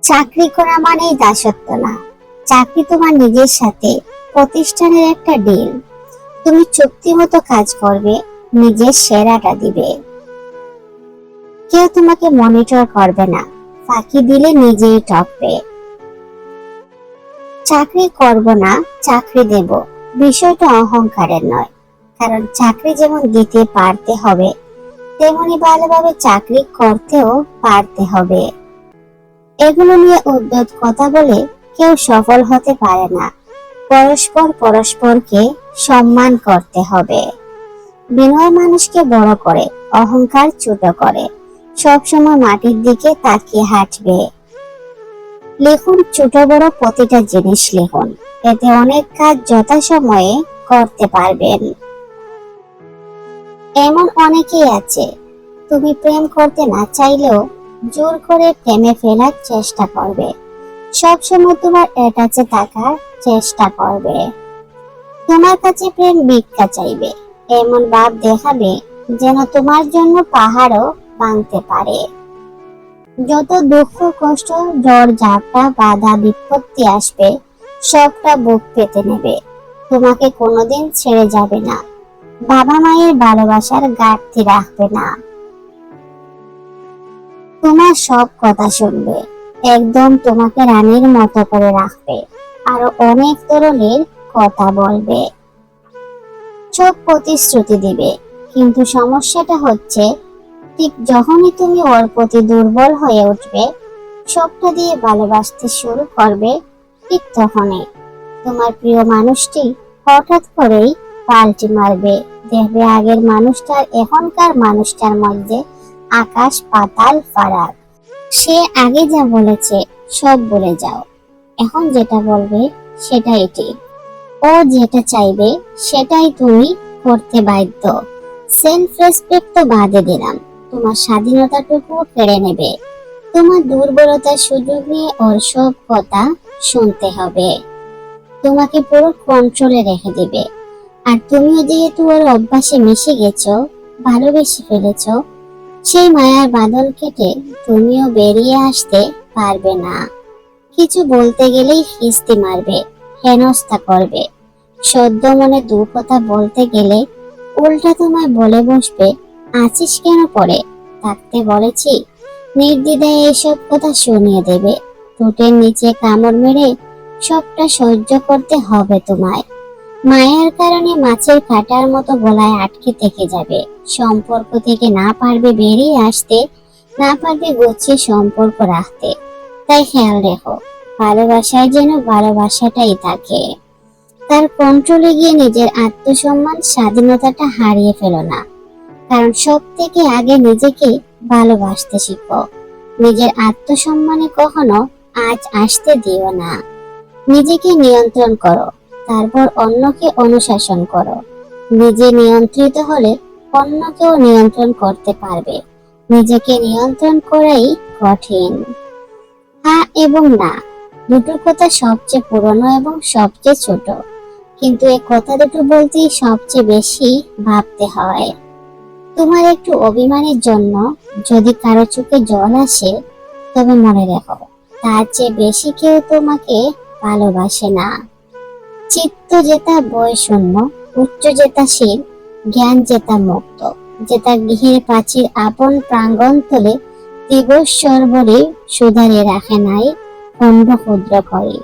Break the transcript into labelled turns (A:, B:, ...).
A: চাকরি করা মানেই দাসত্ব না। চাকরি তোমার নিজের সাথে প্রতিষ্ঠানের একটা ডিল। তুমি চুক্তি মতো কাজ করবে, নিজের সেরাটা দিবে। কেউ তোমাকে মনিটর করবে না, ফাঁকি দিলে নিজেই টপবে। চাকরি করব না, চাকরি দেব, বিষয়টা অহংকারের নয়। কারণ চাকরি যেমন দিতে পারতে হবে, তেমনি ভালোভাবে চাকরি করতেও পারতে হবে। এগুলো নিয়ে উদ্ধত কথা বলে কেউ সফল হতে পারে না। পরস্পরকে সম্মান করতে হবে। বিনয় মানুষকে বড় করে, অহংকার ছোট করে। সবসময় মাটির দিকে তাকিয়ে হাঁটবে। লিখুন, ছোট বড় প্রতিটা জিনিস লিখুন, এতে অনেক কাজ যথাসময়ে করতে পারবেন। এমন অনেকেই আছে, তুমি প্রেম করতে না চাইলেও জোর করে প্রেমে ফেলার চেষ্টা করবে। সবসময় তোমার কাছে থাকার চেষ্টা করবে। তোমার কাছে প্রেম ভিক্ষা চাইবে, এমন ভাব দেখাবে যেন তোমার জন্য পাহাড়ও ভাঙতে পারে। যত দুঃখ কষ্ট ঝড় ঝাপটা বাধা বিপত্তি আসবে, সবটা বুক পেতে নেবে। তোমাকে কোনোদিন ছেড়ে যাবে না। বাবা মায়ের ভালোবাসার ঘাটতি রাখবে না। তোমার সব কথা শুনবে, একদম তোমাকে রানীর মতো করে রাখবে। আরো অনেক ধরনের কথা বলবে, সব প্রতিশ্রুতি দিবে। কিন্তু সমস্যাটা হচ্ছে, ঠিক যখনই তুমি ওর প্রতি দুর্বল হয়ে উঠবে, সবটা দিয়ে ভালোবাসতে শুরু করবে, ঠিক তখনই তোমার প্রিয় মানুষটি হঠাৎ করেই পাল্টি মারবে। দেখবে আগের মানুষটার এখনকার মানুষটার মধ্যে আকাশ পাতাল ফারাক। সে আগে যা বলেছে সব বলে যাও, এখন যেটা বলবে সেটাই ঠিক। ও যেটা চাইবে সেটাই তুমি করতে বাধ্য। সেলফ রেসপেক্ট তো বাদে দিলাম, তোমার স্বাধীনতাটুকু কেড়ে নেবে। তোমার দুর্বলতার সুযোগ নিয়ে ওর সব কথা শুনতে হবে। তোমাকে পুরো কন্ট্রোলে রেখে দিবে। আর তুমিও যেহেতু ওর অভ্যাসে মিশে গেছো, ভালোবেসে ফেলেছো, সেই মায়ার বাঁধন কেটে তুমিও বেরিয়ে আসতে পারবে না। কিছু বলতে গেলেই খিস্তি মারবে, হেনস্থা করবে। সদ্য মনে দু কথা বলতে গেলে উল্টা তোমায় বলে বসবে, আছিস কেন পড়ে, থাকতে বলেছি। নির্দ্বিধায় এইসব কথা শুনিয়ে দেবে। ঠোঁটের নিচে কামড় মেরে সবটা সহ্য করতে হবে তোমায়। মায়ের কারণে মাছের কাঁটার মতো গলায় আটকে থেকে যাবে। সম্পর্ক থেকে না পারবে বেরিয়ে আসতে, না পারবে গুছিয়ে সম্পর্ক রাখতে। তাই খেয়াল রেখো, ভালোবাসায় যেন ভালোবাসাটাই থাকে। তার কন্ট্রোলে গিয়ে নিজের আত্মসম্মান স্বাধীনতাটা হারিয়ে ফেলো না। কারণ সব থেকে আগে নিজেকে ভালোবাসতে শিখো। নিজের আত্মসম্মানে কখনো আজ আসতে দিও না। নিজেকে নিয়ন্ত্রণ করো, তারপর অন্যকে অনুশাসন করো। নিজে নিয়ন্ত্রিত হলে অন্যকেও নিয়ন্ত্রণ করতে পারবে। নিজেকে নিয়ন্ত্রণ করাই কঠিন। হ্যাঁ এবং না, দুটো কথা সবচেয়ে পুরনো এবং সবচেয়ে ছোট, কিন্তু এই কথা দুটো বলতেই সবচেয়ে বেশি ভাবতে হয়। তোমার একটু অভিমানের জন্য যদি কারো চোখে জল আসে, তবে মনে রেখো, তার চেয়ে বেশি কেউ তোমাকে ভালোবাসে না। চিত্ত জেতা বয় শূন্য, উচ্চ জেতা শীল, জ্ঞান জেতা মুক্ত, জেতা গৃহের প্রাচীর আপন প্রাঙ্গণ তোলে, দিবস সর্বরে সুধারে রাখে নাই খণ্ড ক্ষুদ্র করে।